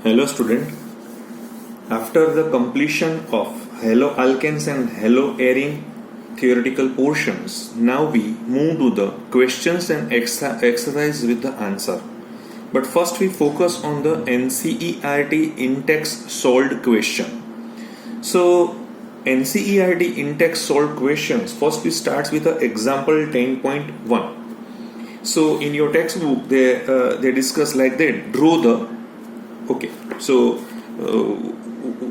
Hello student, after the completion of haloalkanes and haloarine theoretical portions, now we move to the questions and exercise with the answer. But first we focus on the NCERT in-text solved question. So NCERT in-text solved questions, first we start with the example 10.1. So in your textbook they discuss like that, draw the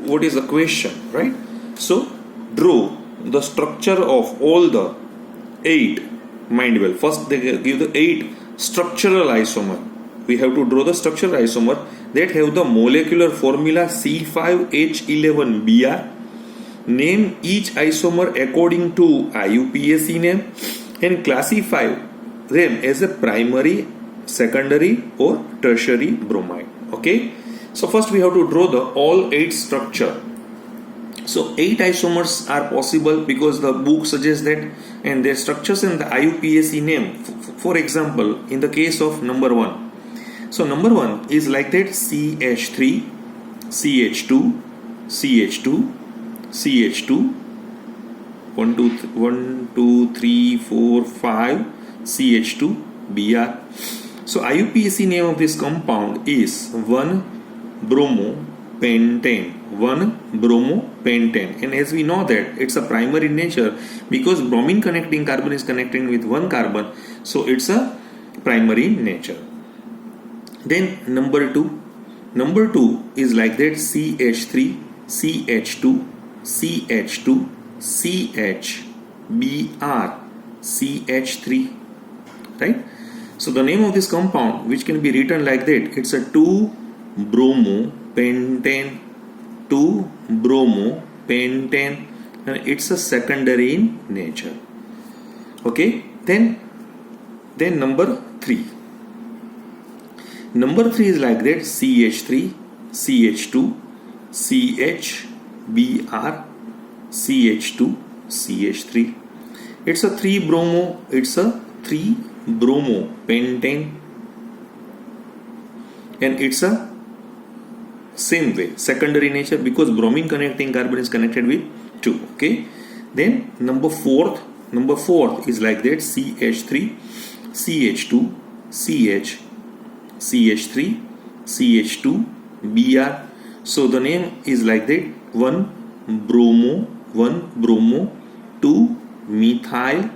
what is the question, right? So draw the structure of all the 8, mind well, first they give the 8 structural isomer. We have to draw the structural isomer that have the molecular formula C5H11Br. Name each isomer according to IUPAC name and classify them as a primary, secondary or tertiary bromide. Okay, so first we have to draw the all 8 structure. So 8 isomers are possible because the book suggests that, and their structures in the IUPAC name. For example, in the case of number 1, so number 1 is like that: CH3, CH2, CH2, CH2, 1 2 3 4 5, CH2 Br. So IUPAC name of this compound is 1-bromopentane, 1-bromopentane, and as we know that it's a primary in nature because bromine connecting carbon is connecting with one carbon, so it's a primary in nature. Then number 2 is like that: CH3, CH2, CH2, CH, Br, CH3, right? So the name of this compound, which can be written like that, it's a 2-bromopentane, 2-bromopentane, and it's a secondary in nature. Okay, then number 3 is like that: CH3, CH2, CH, Br, CH2, CH3. It's a 3-bromopentane, and it's a same way secondary nature because bromine connecting carbon is connected with 2. Okay, then number 4 is like that: CH3, CH2, CH, CH3, CH2, Br. So the name is like that: 1-bromo, 2-methyl,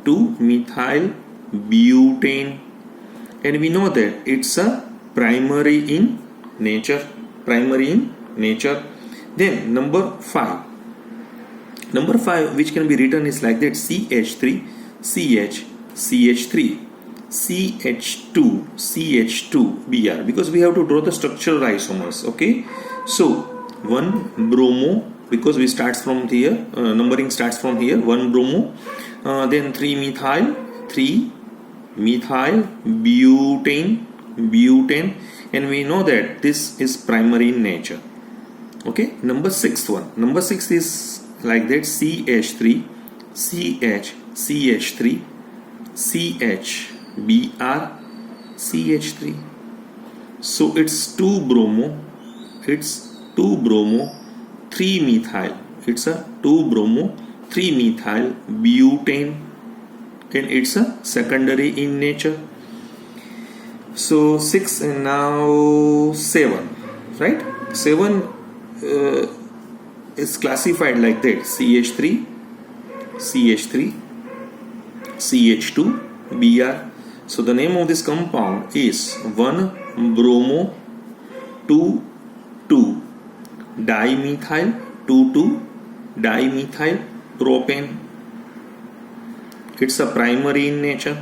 2-methyl butane, and we know that it's a primary in nature. Then number 5, which can be written is like that: CH3, CH, CH3, CH2, CH2 Br, because we have to draw the structural isomers. Okay, so 1-bromo, because we starts from here, numbering starts from here, 1-bromo, then 3-methyl, 3-methyl butane, and we know that this is primary in nature. Okay, number 6 is like that: CH3, CH, CH3, CH, Br, CH3. So it's 2-bromo, 3-methyl, it's a 2-bromo, 3-methyl butane, and it's a secondary in nature. So 6 and now 7, right? 7 is classified like that: CH3, CH3, CH2 Br. So the name of this compound is 1-bromo, 2,2-dimethyl, 2,2-dimethyl propane. It's a primary in nature.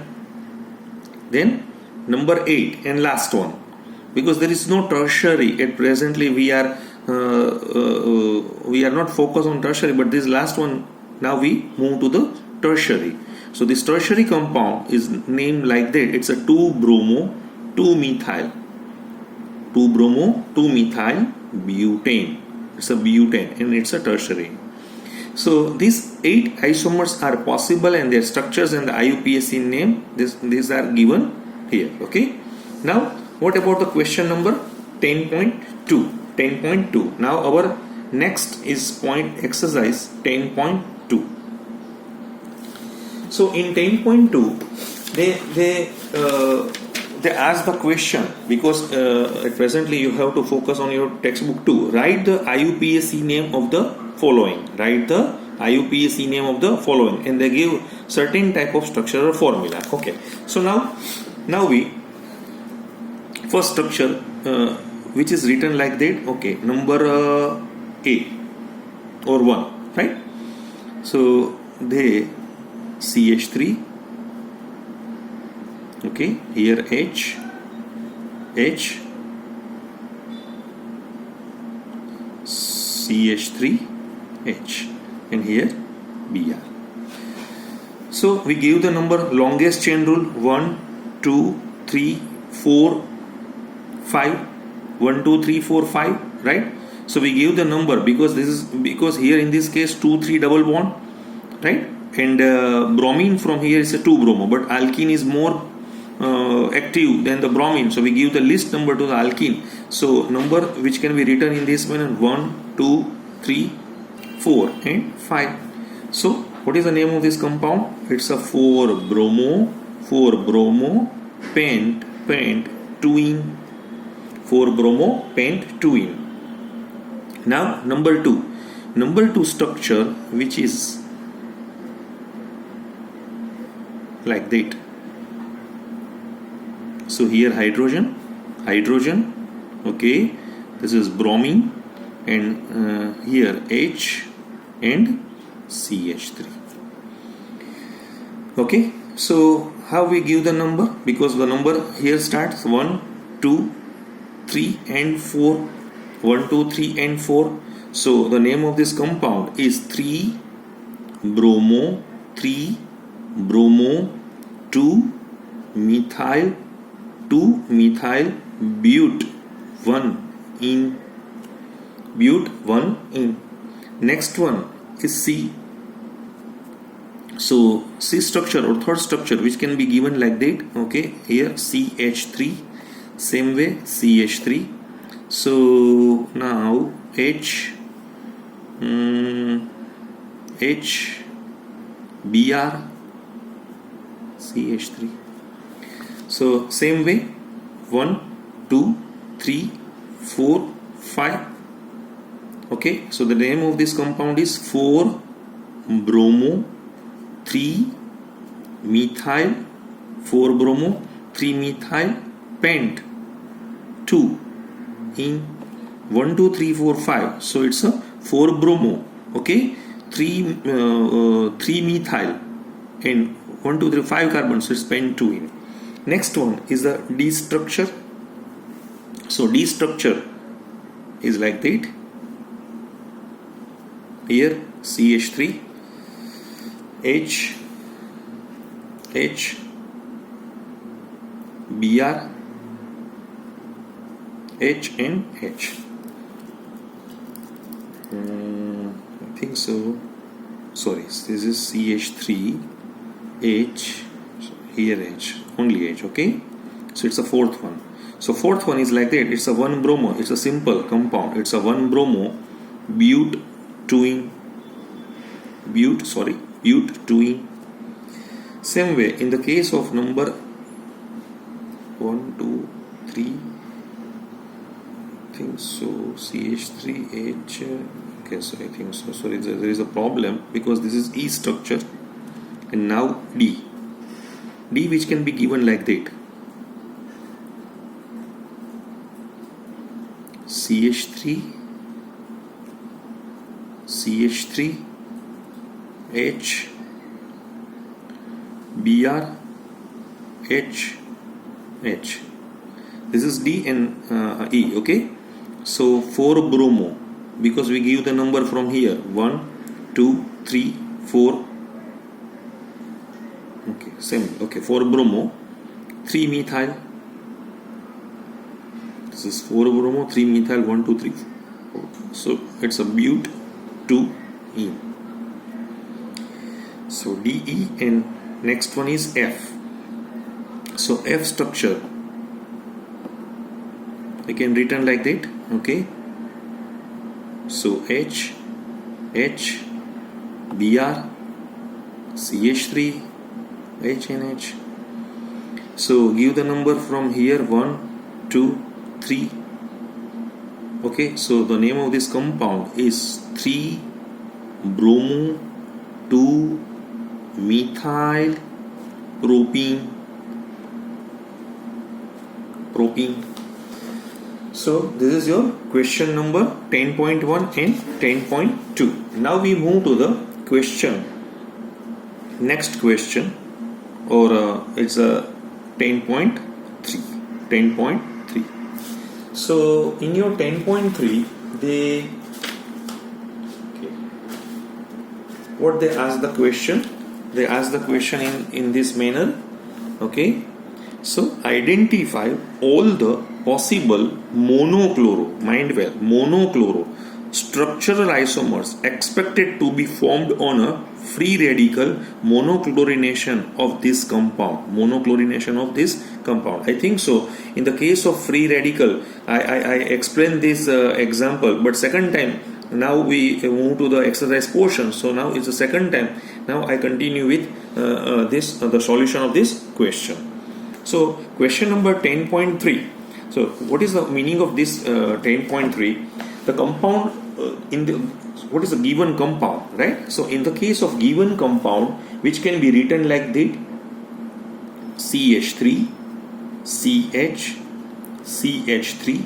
Then number 8 and last one, because there is no tertiary at presently, we are not focused on tertiary, but this last one, now we move to the tertiary. So this tertiary compound is named like that: it's a 2-bromo, 2-methyl, 2-bromo, 2-methyl butane. It's a butane and it's a tertiary. So these 8 isomers are possible, and their structures and the IUPAC name, these are given here. Okay, now what about the question number 10.2? 10.2. Now our next is point exercise 10.2. So in 10.2, they ask the question, because presently you have to focus on your textbook too. Write the IUPAC name of the following. Write the IUPAC name of the following, and they give certain type of structure or formula. Okay. So now we first structure which is written like that. Okay, number A or 1, right? So they CH3. Okay, here H, CH3, H, and here Br. So we give the number, longest chain rule 1, 2, 3, 4, 5, 1, 2, 3, 4, 5, right? So we give the number because here in this case 2, 3 double bond, right? And bromine from here is a 2 bromo, but alkene is more active than the bromine, so we give the least number to the alkene. So number which can be written in this manner 1, 2, 3, 4 and 5. So what is the name of this compound? It's a 4-bromo pent 2-ene. 4-bromo pent 2-ene. Now number 2 structure, which is like that. So here hydrogen, okay, this is bromine, and here H and CH3. Okay, so how we give the number? Because the number here starts 1, 2, 3 and 4. 1, 2, 3 and 4. So the name of this compound is 3-bromo 2-methyl 2-methyl bute 1-ene. Next one is C. So C structure or third structure which can be given like that. Okay, here CH3, same way CH3. So now H Br CH3. So same way 1, 2, 3, 4, 5. Okay, so the name of this compound is 4-bromo 3-methyl 4-bromo 3-methyl pent 2-ene. 1, 2, 3, 4, 5. So it's a 4-bromo. Okay, 3-methyl and 1, 2, 3, 5 carbons. So it's pent 2-ene. Next one is the D structure. So D structure is like that. Here CH3, H, Br, H and H. I think so. Sorry, this is CH3, H, here H, only H. Okay, so it's a fourth one. So fourth one is like that. It's a 1-bromo. It's a simple compound. It's a 1-bromo bute 2-ene. Bute 2-ene. Same way in the case of number 1, 2, 3. I think so. CH3H. Okay, so I think so. Sorry, there is a problem because this is E structure, and now D which can be given like that. CH3 H Br H. This is D and E. Okay, so 4-bromo, because we give the number from here 1, 2, 3, 4. Okay, same. Okay, 4-bromo 3-methyl. This is 4-bromo 3-methyl 1, 2, 3, 4. So it's a bute 2-ene. So DE, and next one is F. So F structure we can written like that. Okay, so H Br CH3 HNH. So give the number from here 1 2 3. Okay, so the name of this compound is 3 bromo 2 methyl propene. So this is your question number 10.1 and 10.2. Now we move to the next question, or it's a 10.3. So in your 10.3, what they ask the question? They ask the question in this manner. Okay, so identify all the possible monochloro structural isomers expected to be formed on a free radical monochlorination of this compound. I think so. In the case of free radical, I explained this example, but second time, now we move to the exercise portion. So now it's the second time. Now I continue with the solution of this question. So question number 10.3. So what is the meaning of this 10.3? The compound what is the given compound, right? So in the case of given compound, which can be written like that: CH3, CH, CH3,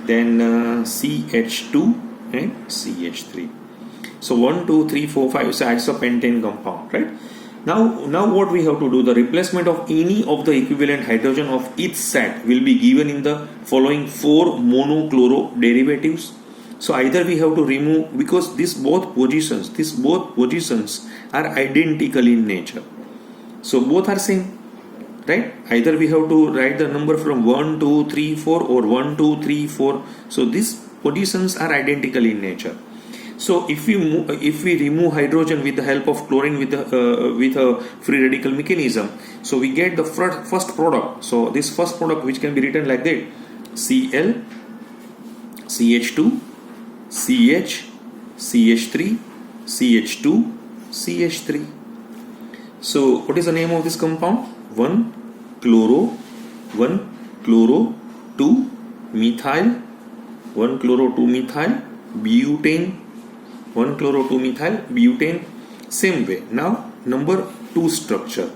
then CH2 and CH3. So 1, 2, 3, 4, 5 is isopentane compound, right? Now what we have to do, the replacement of any of the equivalent hydrogen of each set will be given in the following 4 monochloro derivatives. So either we have to remove, because these both positions are identical in nature. So both are same, right? Either we have to write the number from 1, 2, 3, 4 or 1, 2, 3, 4. So these positions are identical in nature. So if we remove hydrogen with the help of chlorine with a free radical mechanism, so we get the first product. So this first product, which can be written like that: Cl, CH2, CH, CH3, CH2, CH3. So what is the name of this compound? 1 chloro 2 methyl, 1 chloro 2 methyl butane, 1 chloro 2 methyl butane. Same way. Now number 2 structure.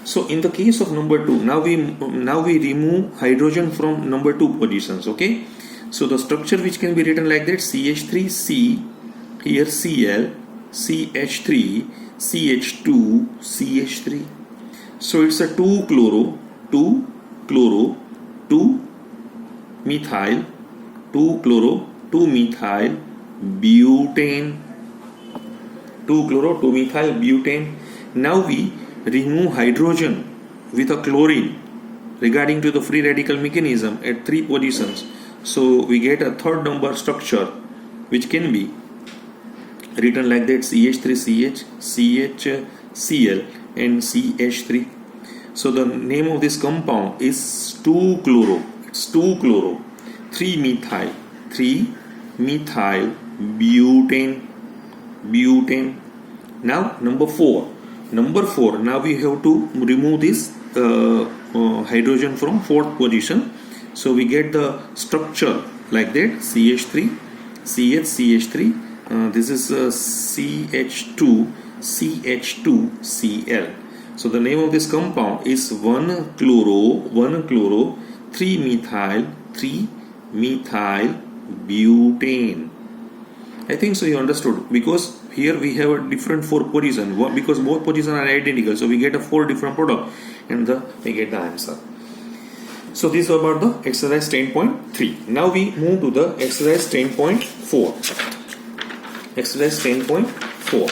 So in the case of number 2, now we remove hydrogen from number 2 positions. Okay, so the structure which can be written like that: CH3C, here Cl, CH3, CH2, CH3. So it's a 2 chloro 2 methyl, 2 chloro 2 methyl butane, 2 chloro 2 methyl butane. Now we remove hydrogen with a chlorine regarding to the free radical mechanism at 3 positions. So we get a third number structure, which can be written like that: CH3CH, CHCl and CH3. So the name of this compound is 2 chloro. It's 2 chloro 3 methyl butane. Now number 4. Now we have to remove this hydrogen from 4th position. So we get the structure like that: CH3, CH3. This is CH2, CH2Cl. So the name of this compound is 1 chloro 3 methyl butane. I think so you understood, because here we have a different 4 position, because both positions are identical. So we get a 4 different product and we get the answer. So this is about the exercise 10.3. Now we move to the exercise 10.4. Exercise 10.4.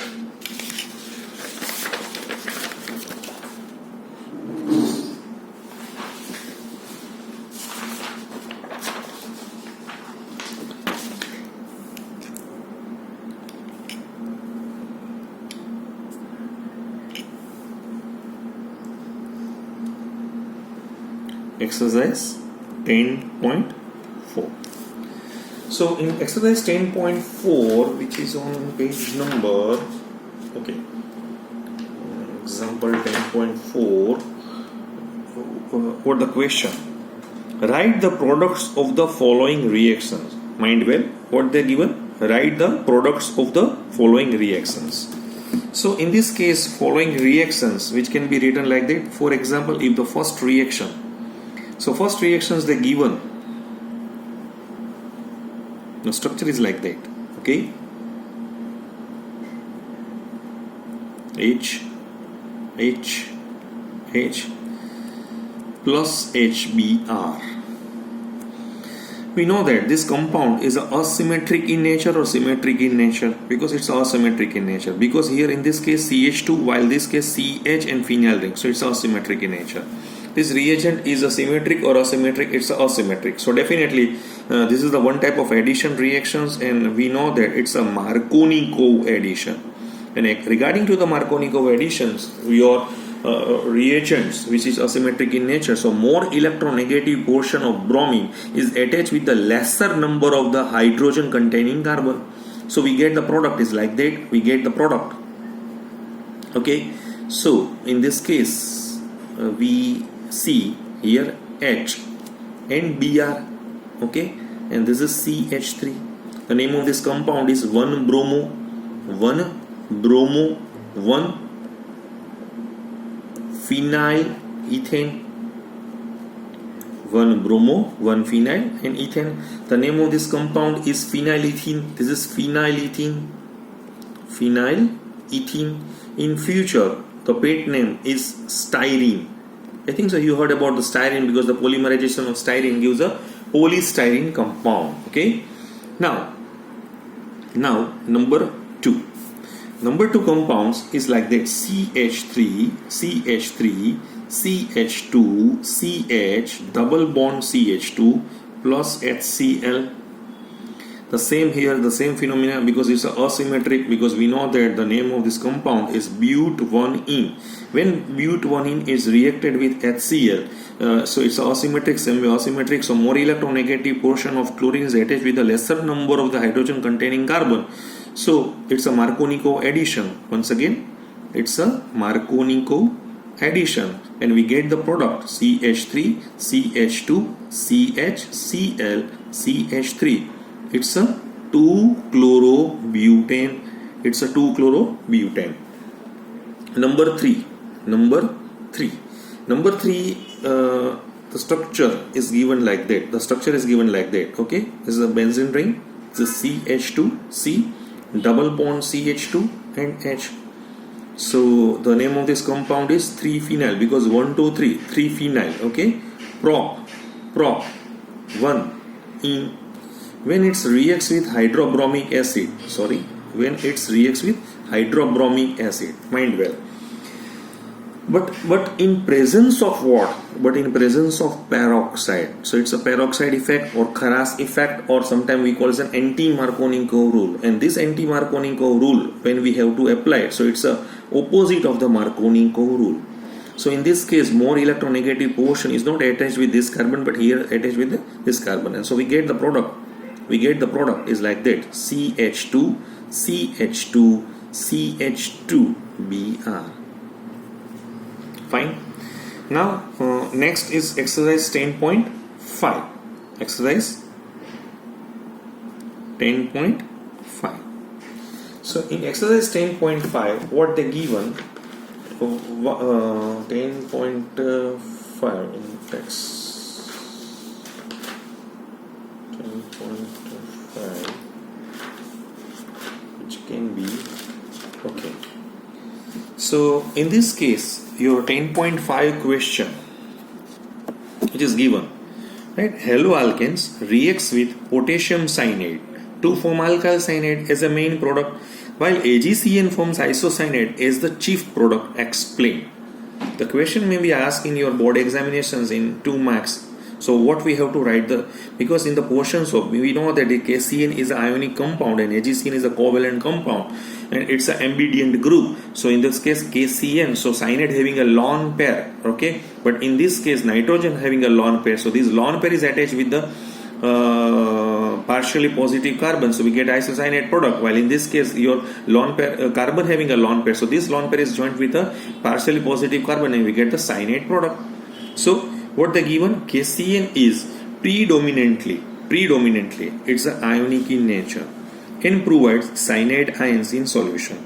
Exercise 10.4. So in exercise 10.4, which is on page number, okay, example 10.4, what the question? Write the products of the following reactions. Mind well, what they given? Write the products of the following reactions. So in this case, following reactions, which can be written like that. For example, if the first reaction, so first reactions they given, the structure is like that, okay? H plus HBr. We know that this compound is asymmetric in nature or symmetric in nature, because it's asymmetric in nature, because here in this case CH2, while this case CH and phenyl ring, so it's asymmetric in nature. This reagent is a symmetric or asymmetric? It's asymmetric. So definitely this is the one type of addition reactions, and we know that it's a Markovnikov addition. And regarding to the Markovnikov additions, your reagents which is asymmetric in nature, so more electronegative portion of bromine is attached with the lesser number of the hydrogen containing carbon. So we get the product is like that, we get the product. Okay, so in this case we see here H and Br, okay, and this is CH3. The name of this compound is 1-bromo 1-phenyl ethane, 1-bromo 1-phenyl and ethane. The name of this compound is phenylethene. This is phenylethene. In future, the pet name is styrene. I think so you heard about the styrene, because the polymerization of styrene gives a polystyrene compound. Okay. Now number 2. Number 2 compounds is like that: CH3, CH2, CH, double bond CH2 plus HCl. The same here, the same phenomena, because it's asymmetric, because we know that the name of this compound is but1ene. When but1ene is reacted with HCl, so it's asymmetric, same way asymmetric, so more electronegative portion of chlorine is attached with a lesser number of the hydrogen containing carbon. So it's a Markovnikov addition. Once again, it's a Markovnikov addition, and we get the product CH3, CH2, CHCl, CH3. It's a 2-chlorobutane. It's a 2-chlorobutane. Number 3. The structure is given like that. Okay, this is a benzene ring. This is CH2, C, double bond CH2 and H. So the name of this compound is 3-phenyl, because 1, 2, 3, 3-phenyl. Okay, prop 1-ene. When it reacts with hydrobromic acid, mind well. But in presence of what? But in presence of peroxide. So it's a peroxide effect or Kharas effect, or sometimes we call it an anti-Markovnikov rule. And this anti-Markovnikov rule, when we have to apply it, so it's a opposite of the Markovnikov rule. So in this case, more electronegative portion is not attached with this carbon, but here attached with this carbon, and so we get the product. Is like that: CH2, CH2, CH2Br. Fine. Now next is exercise 10.5. Exercise 10.5. So in exercise 10.5, what they given? 10.5 in text. 10.5, which can be okay. So in this case, your 10.5 question, which is given, right? Haloalkanes reacts with potassium cyanide to form alkyl cyanide as a main product, while AgCN forms isocyanide as the chief product. Explain. The question may be asked in your board examinations in 2 marks. So what we have to write, because in the portions of, we know that the KCN is an ionic compound and AgCN is a covalent compound, and it's an ambidient group. So in this case KCN, so cyanide having a lone pair, okay, but in this case nitrogen having a lone pair. So this lone pair is attached with the partially positive carbon, so we get isocyanate product, while in this case your lone pair carbon having a lone pair, so this lone pair is joined with a partially positive carbon and we get the cyanate product. So what they given, KCN is predominantly it's a ionic in nature and provides cyanide ions in solution.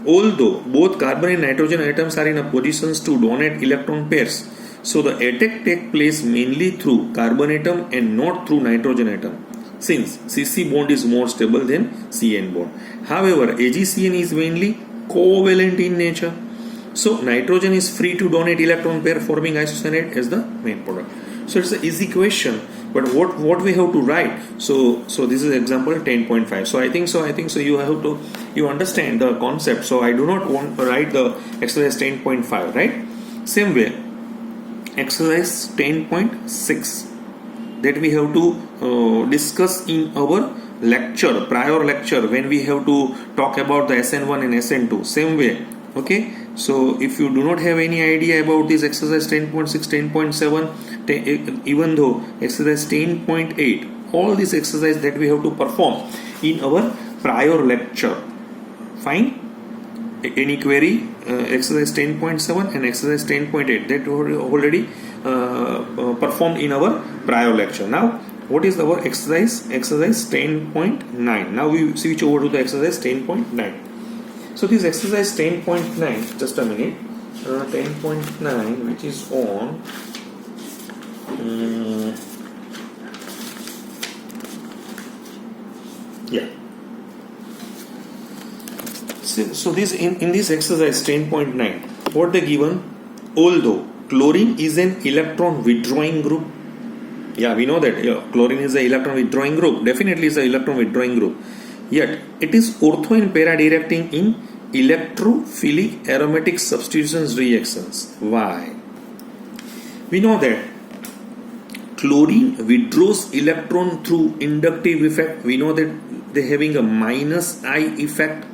Although both carbon and nitrogen atoms are in a positions to donate electron pairs, so the attack takes place mainly through carbon atom and not through nitrogen atom, since CC bond is more stable than CN bond. However, AgCN is mainly covalent in nature, so nitrogen is free to donate electron pair forming isocyanate as the main product. So it's an easy question, but what we have to write? So this is example 10.5. So I think so you understand the concept. So I do not want to write the exercise 10.5, right? Same way, exercise 10.6 that we have to discuss in our prior lecture when we have to talk about the SN1 and SN2. Same way, okay? So if you do not have any idea about this exercise 10.6, 10.7, even though exercise 10.8, all these exercises that we have to perform in our prior lecture. Fine? Any query? Exercise 10.7 and exercise 10.8 that were already performed in our prior lecture. Now what is our exercise 10.9. Now we switch over to the exercise 10.9. so this exercise 10.9, just a minute, 10.9, which is on yeah. So this in this exercise 10.9, what they given, although chlorine is an electron withdrawing group. Yeah, we know that chlorine is an electron withdrawing group. Definitely is an electron withdrawing group. Yet it is ortho and para directing in electrophilic aromatic substitutions reactions. Why? We know that chlorine withdraws electron through inductive effect. We know that they having a minus I effect,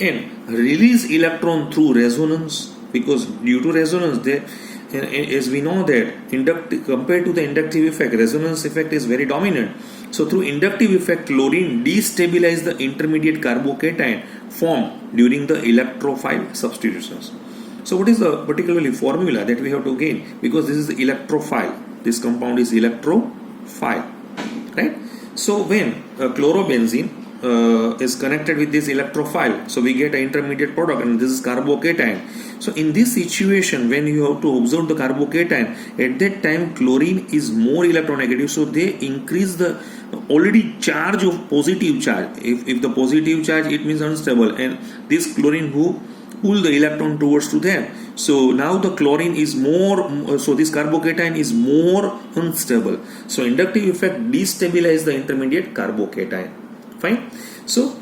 and release electron through resonance, because due to resonance they, as we know that compared to the inductive effect, resonance effect is very dominant. So through inductive effect, chlorine destabilizes the intermediate carbocation formed during the electrophile substitutions. So what is the particularly formula that we have to gain? Because this is the electrophile, this compound is electrophile, right? So when chlorobenzene is connected with this electrophile, so we get an intermediate product, and this is carbocation. So in this situation, when you have to observe the carbocation, at that time chlorine is more electronegative, so they increase the already charge of positive charge. If the positive charge, it means unstable, and this chlorine who pull the electron towards to them. So now the chlorine is more, so this carbocation is more unstable. So inductive effect destabilize the intermediate carbocation. Fine. So,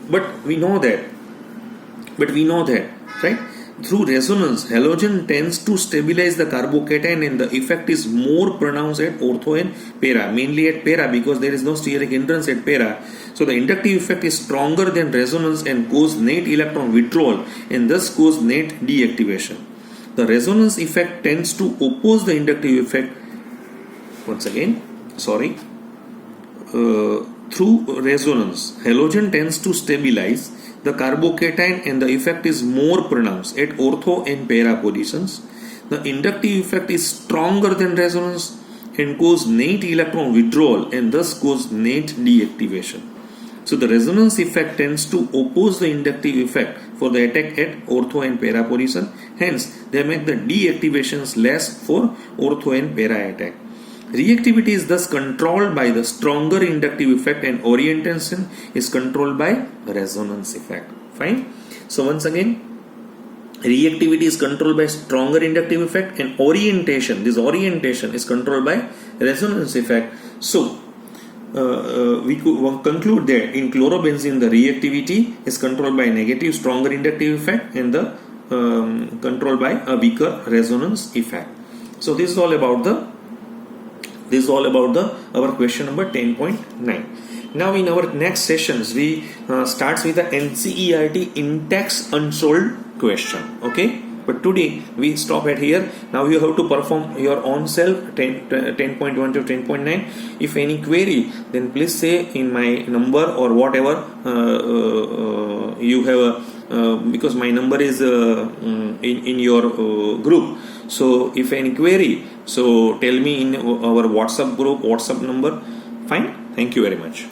but we know that, right? Through resonance, halogen tends to stabilize the carbocation, and the effect is more pronounced at ortho and para, mainly at para, because there is no steric hindrance at para. So the inductive effect is stronger than resonance and cause net electron withdrawal, and thus cause net deactivation. The resonance effect tends to oppose the inductive effect. Once again, through resonance, halogen tends to stabilize the carbocation, and the effect is more pronounced at ortho and para positions. The inductive effect is stronger than resonance and cause net electron withdrawal, and thus cause net deactivation. So the resonance effect tends to oppose the inductive effect for the attack at ortho and para position. Hence, they make the deactivations less for ortho and para attack. Reactivity is thus controlled by the stronger inductive effect, and orientation is controlled by resonance effect. Fine. So once again, reactivity is controlled by stronger inductive effect, and orientation is controlled by resonance effect. So we could conclude that in chlorobenzene the reactivity is controlled by negative stronger inductive effect, and the controlled by a weaker resonance effect. So this is all about our question number 10.9. Now in our next sessions we starts with the NCERT in-text unsolved question. Okay, But today we stop at here. Now you have to perform your own self 10.1 to 10.9. If any query, then please say in my number or whatever you have, because my number is in your group. So if any query, so tell me in our WhatsApp group, WhatsApp number. Fine. Thank you very much.